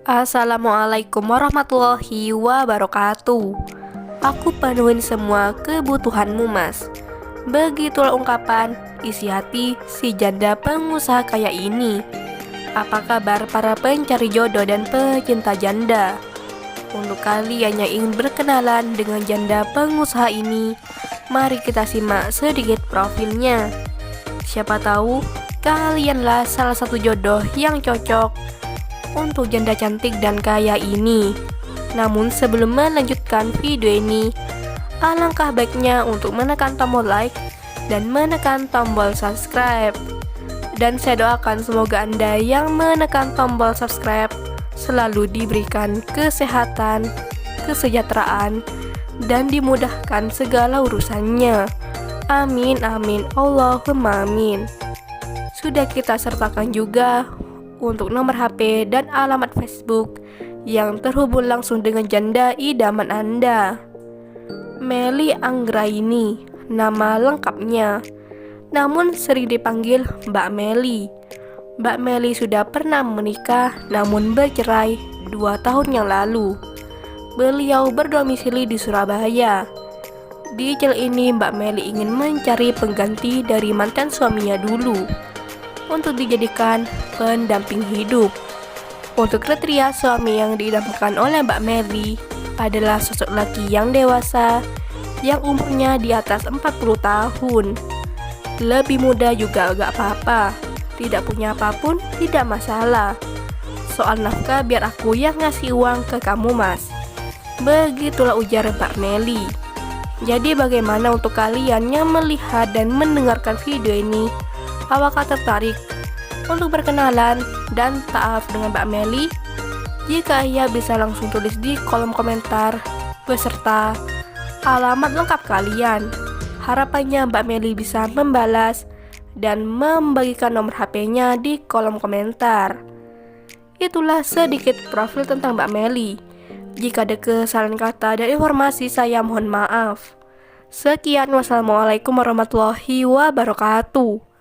Assalamualaikum warahmatullahi wabarakatuh. Aku penuhin semua kebutuhanmu, Mas. Begitulah ungkapan isi hati si janda pengusaha kaya ini. Apa kabar para pencari jodoh dan pecinta janda? Untuk kalian yang ingin berkenalan dengan janda pengusaha ini, mari kita simak sedikit profilnya. Siapa tahu kalianlah salah satu jodoh yang cocok untuk janda cantik dan kaya ini. Namun sebelum melanjutkan video ini, alangkah baiknya untuk menekan tombol like dan menekan tombol subscribe. Dan saya doakan semoga Anda yang menekan tombol subscribe selalu diberikan kesehatan, kesejahteraan, dan dimudahkan segala urusannya. Amin amin Allahumma amin. Sudah kita sertakan juga untuk nomor HP dan alamat Facebook yang terhubung langsung dengan janda idaman Anda. Meli Anggraini nama lengkapnya, namun sering dipanggil Mbak Meli. Mbak Meli sudah pernah menikah namun bercerai 2 tahun yang lalu. Beliau berdomisili di Surabaya. Di channel ini Mbak Meli ingin mencari pengganti dari mantan suaminya dulu untuk dijadikan pendamping hidup. Untuk kriteria suami yang diidamkan oleh Mbak Meli adalah sosok laki yang dewasa, yang umurnya di atas 40 tahun. Lebih muda juga gak apa-apa, tidak punya apapun tidak masalah. Soal nafkah biar aku yang ngasih uang ke kamu, Mas. Begitulah ujar Mbak Meli. Jadi bagaimana untuk kalian yang melihat dan mendengarkan video ini? Apakah tertarik untuk berkenalan dan ta'aruf dengan Mbak Meli? Jika iya, bisa langsung tulis di kolom komentar beserta alamat lengkap kalian. Harapannya Mbak Meli bisa membalas dan membagikan nomor HP-nya di kolom komentar. Itulah sedikit profil tentang Mbak Meli. Jika ada kesalahan kata dan informasi, saya mohon maaf. Sekian, wassalamualaikum warahmatullahi wabarakatuh.